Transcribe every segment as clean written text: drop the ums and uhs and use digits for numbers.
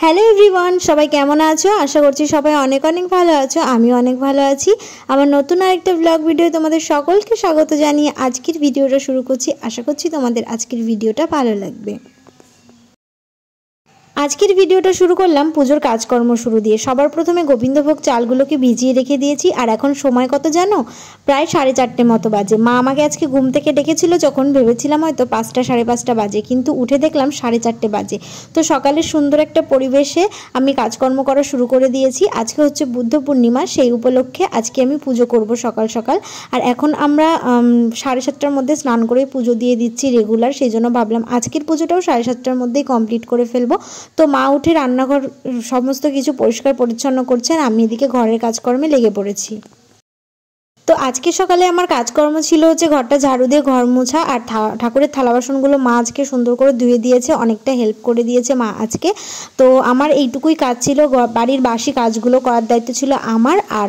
Hello everyone, সবাই কেমন আছো? আশা করছি সবাই অনেক অনেক ভালো আছো। আমিও অনেক ভালো আছি। আমার নতুন আরেকটা ব্লগ ভিডিও তোমাদের সকলকে স্বাগত জানিয়ে আজকের ভিডিওটা শুরু করছি। আশা করছি তোমাদের আজকের ভিডিওটা ভালো লাগবে। আজকের ভিডিওটা শুরু করলাম পুজোর কাজকর্ম শুরু দিয়ে। সবার প্রথমে গোবিন্দভোগ চালগুলোকে ভিজিয়ে রেখে দিয়েছি। আর এখন সময় কত জানো? প্রায় 4:30 মতো বাজে। মা আমাকে আজকে ঘুম থেকে ডেকেছিল, যখন ভেবেছিলাম হয়তো 5টা 5:30 বাজে, কিন্তু উঠে দেখলাম 4:30 বাজে। তো সকালে সুন্দর একটা পরিবেশে আমি কাজকর্ম করা শুরু করে দিয়েছি। আজকে হচ্ছে বুদ্ধ পূর্ণিমা, সেই উপলক্ষে আজকে আমি পুজো করব সকাল সকাল। আর এখন আমরা 7:30টার মধ্যে স্নান করে পুজো দিয়ে দিচ্ছি রেগুলার। সেই জন্য ভাবলাম আজকের পুজোটাও 7:30টার মধ্যেই কমপ্লিট করে ফেলবো। তো মা উঠে রান্নাঘর সমস্ত কিছু পরিষ্কার পরিচ্ছন্ন করছেন, আমি এদিকে ঘরের কাজকর্মে লেগে পড়েছি। তো আজকে সকালে আমার কাজকর্ম ছিল হচ্ছে ঘরটা ঝাড়ু দিয়ে ঘর মোছা, আর ঠাকুরের থালা বাসনগুলো মা আজকে সুন্দর করে ধুয়ে দিয়েছে, অনেকটা হেল্প করে দিয়েছে মা আজকে। তো আমার এইটুকুই কাজ ছিল, বাড়ির বাসি কাজগুলো করার দায়িত্ব ছিল আমার। আর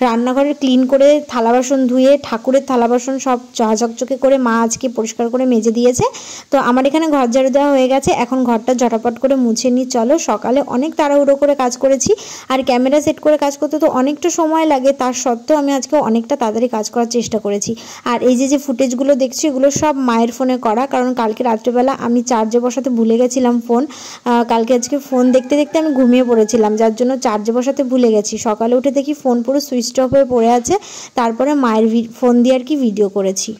রান্নাঘরে ক্লিন করে থালা বাসন ধুয়ে ঠাকুরের থালা বাসন সব চকচকে করে মা আজকে পরিষ্কার করে মেজে দিয়েছে। তো আমার এখানে ঘর ঝাড়ু দেওয়া হয়ে গেছে, এখন ঘরটা ঝটাপট করে মুছে নিই। চলো, সকালে অনেক তাড়াহুড়ো করে কাজ করেছি, আর ক্যামেরা সেট করে কাজ করতে তো অনেকটা সময় লাগে। তার সত্ত্বেও আমি আজকে অনেকটা তাড়াতাড়ি কাজ করার চেষ্টা করেছি। আর এই যে ফুটেজগুলো দেখছি, এগুলো সব মায়ের ফোনে করা, কারণ কালকে রাত্রেবেলা আমি চার্জে বসাতে ভুলে গেছিলাম ফোন। আজকে ফোন দেখতে দেখতে আমি ঘুমিয়ে পড়েছিলাম, যার জন্য চার্জে বসাতে ভুলে গেছি। সকালে উঠে দেখি ফোন পুরো সুইচ অফ হয়ে পড়ে আছে। তারপরে মায়ের ফোন দিয়ে আর কি ভিডিও করেছি।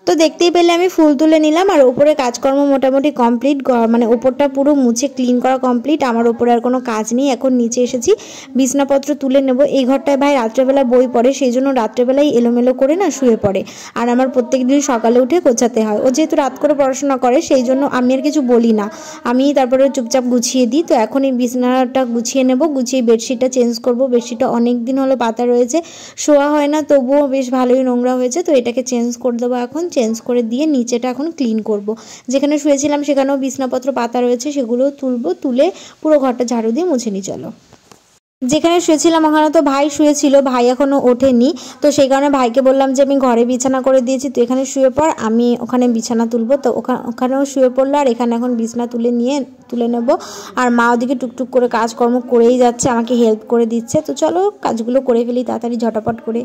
তো দেখতেই পেলে আমি ফুল তুলে নিলাম, আর ওপরে কাজকর্ম মোটামুটি কমপ্লিট। মানে ওপরটা পুরো মুছে ক্লিন করা কমপ্লিট। আমার ওপরে আর কোনো কাজ নেই। এখন নিচে এসেছি, বিছনাপত্র তুলে নেব। এই ঘরটায় ভাই রাত্রেবেলা বই পড়ে, সেই জন্য রাত্রেবেলাই এলোমেলো করে না শুয়ে পড়ে। আর আমার প্রত্যেক দিন সকালে উঠে গোছাতে হয়। ও যেহেতু রাত করে পড়াশোনা করে, সেই জন্য আমি আর কিছু বলি না, আমি তারপরে চুপচাপ গুছিয়ে দিই। তো এখন এই বিছানাটা গুছিয়ে নেব, গুছিয়ে বেডশিটটা চেঞ্জ করব। বেডশিটটা অনেক দিন হলো পাতা রয়েছে, শোয়া হয় না, তবুও বেশ ভালোই নোংরা হয়েছে। তো এটাকে চেঞ্জ করে দেবো এখন। চেঞ্জ করে দিয়ে নিচেটা এখন ক্লিন করব। যেখানে শুয়েছিলাম সেখানেও বিছনাপত্র পাতা রয়েছে, সেগুলোও তুলবো, তুলে পুরো ঘরটা ঝাড়ু দিয়ে মুছে নিই। চলো। যেখানে শুয়েছিলাম ওখানে তো ভাই শুয়েছিল, ভাই এখনো ওঠেনি। তো সেই কারণে ভাইকে বললাম যে আমি ঘরে বিছানা করে দিয়েছি, তো এখানে শুয়ে পড়, আমি ওখানে বিছানা তুলবো। তো ওখানেও শুয়ে পড়লো, আর এখানে এখন বিছানা তুলে নেব। আর মা ওদিকে টুকটুক করে কাজকর্ম করেই যাচ্ছে, আমাকে হেল্প করে দিচ্ছে। তো চলো কাজগুলো করে ফেলি তাড়াতাড়ি ঝটাপট করে।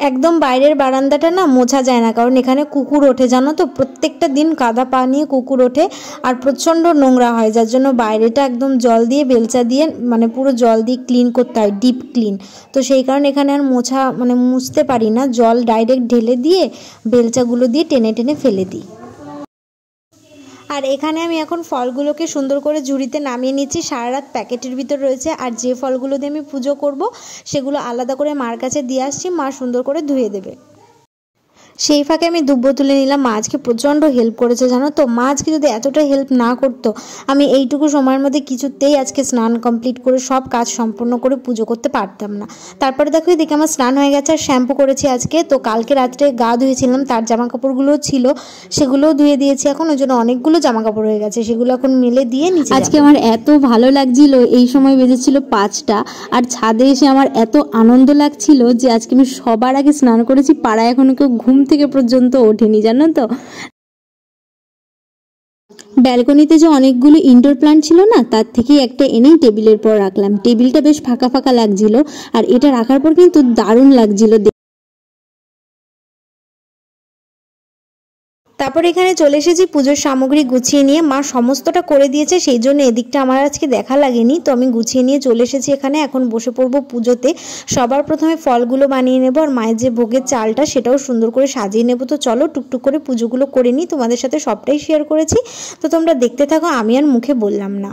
একদম বাইরের বারান্দাটা না মোছা যায় না, কারণ এখানে কুকুর ওঠে জানো তো, প্রত্যেকটা দিন কাদা পা নিয়ে কুকুর ওঠে আর প্রচণ্ড নোংরা হয়, যার জন্য বাইরেটা একদম জল দিয়ে বেলচা দিয়ে মানে পুরো জল দিয়ে ক্লিন করতে হয়, ডিপ ক্লিন। তো সেই কারণে এখানে আর মুছতে পারি না, জল ডাইরেক্ট ঢেলে দিয়ে বেলচাগুলো দিয়ে টেনে টেনে ফেলে দিই। আর এখানে আমি এখন ফলগুলোকে সুন্দর করে ঝুড়িতে নামিয়ে নিচ্ছি, সারা রাত প্যাকেটের ভিতর রয়েছে। আর যে ফলগুলো দিয়ে আমি পুজো করব সেগুলো আলাদা করে মার কাছে দিয়ে আসছি, মা সুন্দর করে ধুয়ে দেবে। সেই ফাঁকে আমি দুব্বো তুলে নিলাম। মা আজকে প্রচণ্ড হেল্প করেছে জানো তো, মা আজকে যদি এতটা হেল্প না করতো আমি এইটুকু সময়ের মধ্যে কিছুতেই আজকে স্নান কমপ্লিট করে সব কাজ সম্পন্ন করে পুজো করতে পারতাম না। তারপরে দেখো এদিকে আমার স্নান হয়ে গেছে আর শ্যাম্পু করেছি আজকে। তো কালকে রাত্রে গা ধুয়েছিলাম, তার জামা কাপড়গুলোও ছিল, সেগুলোও ধুয়ে দিয়েছি। এখন ওই জন্য অনেকগুলো জামা কাপড় হয়ে গেছে, সেগুলো এখন মেলে দিয়ে নিচে। আজকে আমার এত ভালো লাগছিল, এই সময় বেজেছিল 5টা, আর ছাদে এসে আমার এত আনন্দ লাগছিল যে আজকে আমি সবার আগে স্নান করেছি। পাড়ায় এখনো কেউ ঘুম থেকে পর্যন্ত ওঠেনি জানো তো। ব্যালকনিতে যে অনেকগুলো ইনডোর প্ল্যান্ট ছিল না, তার থেকেই একটা এনেই টেবিলের পর রাখলাম। টেবিলটা বেশ ফাঁকা ফাঁকা লাগছিল, আর এটা রাখার পর কিন্তু দারুণ লাগছিল। তারপর এখানে চলে এসেছি পুজোর সামগ্রী গুছিয়ে নিয়ে, মা সমস্তটা করে দিয়েছে, সেই জন্য এদিকটা আমার আজকে দেখা লাগেনি। তো আমি গুছিয়ে নিয়ে চলে এসেছি এখানে, এখন বসে পড়বো পুজোতে। সবার প্রথমে ফলগুলো বানিয়ে নেবো, আর মায়ের যে ভোগের চালটা সেটাও সুন্দর করে সাজিয়ে নেবো। তো চলো টুকটুক করে পুজোগুলো করে নিই, তোমাদের সাথে সবটাই শেয়ার করেছি, তো তোমরা দেখতে থাকো, আমি আর মুখে বললাম না।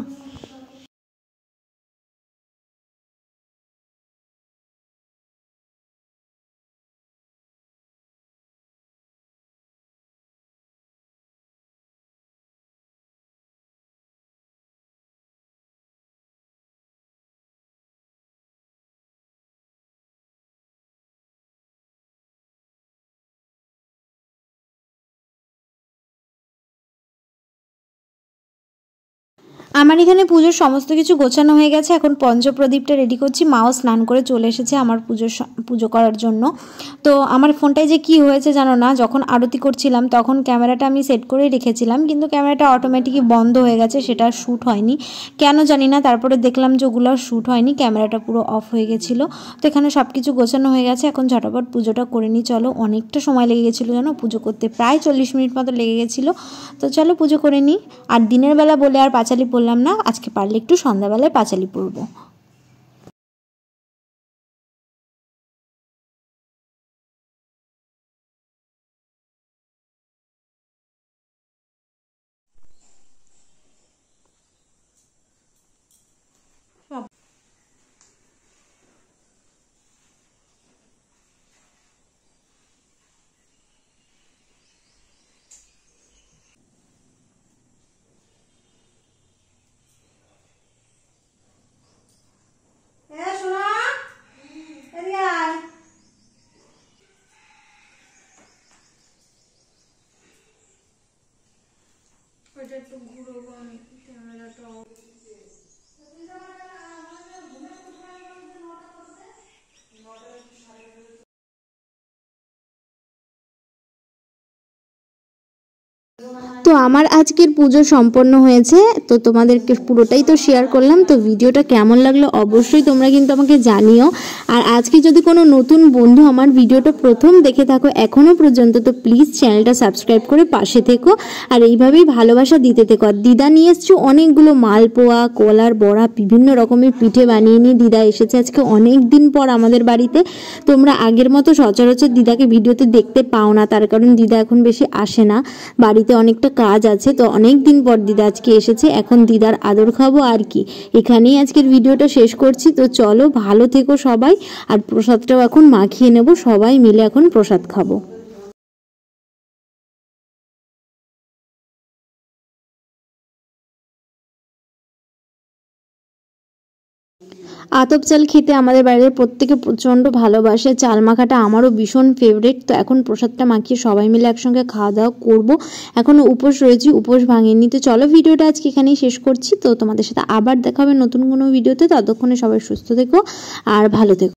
আমার এখানে পুজোর সমস্ত কিছু গোছানো হয়ে গেছে, এখন পঞ্চপ্রদীপটা রেডি করছি। মাও স্নান করে চলে এসেছে আমার পুজো করার জন্য। তো আমার ফোনটায় যে কি হয়েছে জানো না, যখন আরতি করছিলাম তখন ক্যামেরাটা আমি সেট করে রেখেছিলাম, কিন্তু ক্যামেরাটা অটোমেটিকই বন্ধ হয়ে গেছে, সেটা শ্যুট হয়নি কেন জানি না। তারপরে দেখলাম যে ওগুলো শ্যুট হয়নি, ক্যামেরাটা পুরো অফ হয়ে গেছিলো। তো এখানে সব কিছু গোছানো হয়ে গেছে, এখন ঝটাপট পুজোটা করে নিই। চলো, অনেকটা সময় লেগে গেছিলো জানো পুজো করতে, প্রায় 40 মিনিট মতো লেগে গেছিলো। তো চলো পুজো করে নিই। আর দিনের বেলা বলে আর পাঁচালি পড়লাম না, আজকে পারলে একটু সন্ধ্যাবেলায় পাঁচালি পড়বো। একটু ঘুরবো আমি ক্যামেরাটা। তো আমার আজকের পুজো সম্পন্ন হয়েছে, তো তোমাদেরকে পুরোটাই তো শেয়ার করলাম। তো ভিডিওটা কেমন লাগলো অবশ্যই তোমরা কিন্তু আমাকে জানিও। আর আজকে যদি কোনো নতুন বন্ধু আমার ভিডিওটা প্রথম দেখে থাকো এখনও পর্যন্ত, তো প্লিজ চ্যানেলটা সাবস্ক্রাইব করে পাশে থেকো, আর এইভাবেই ভালোবাসা দিতে থেকো। আর দিদা নিয়ে এসছো অনেকগুলো মালপোয়া, কলার বড়া, বিভিন্ন রকমের পিঠে বানিয়ে নিয়ে দিদা এসেছে আজকে অনেক দিন পর আমাদের বাড়িতে। তোমরা আগের মতো সচরাচর দিদাকে ভিডিওতে দেখতে পাও না, তার কারণ দিদা এখন বেশি আসে না, বাড়িতে অনেকটা কাজ আছে। তো অনেক দিন পর দিদা আজকে এসেছে, এখন দিদার আদর খাবো আর কি। এখানেই আজকের ভিডিওটা শেষ করছি। তো চলো, ভালো থেকো সবাই। আর প্রসাদটাও এখন মাখিয়ে নেব, সবাই মিলে এখন প্রসাদ খাবো। আতপ চাল খেতে আমাদের বাড়ির প্রত্যেকে প্রচণ্ড ভালোবাসে, চাল মাখাটা আমারও ভীষণ ফেভারিট। তো এখন প্রসাদটা মাখিয়ে সবাই মিলে একসঙ্গে খাওয়া দাওয়া করবো। এখনও উপোস রয়েছি, উপোস ভাঙিনি। তো চলো, ভিডিওটা আজকে এখানেই শেষ করছি। তো তোমাদের সাথে আবার দেখা হবে নতুন কোনো ভিডিওতে, ততক্ষণে সবাই সুস্থ থেকো আর ভালো থেকো।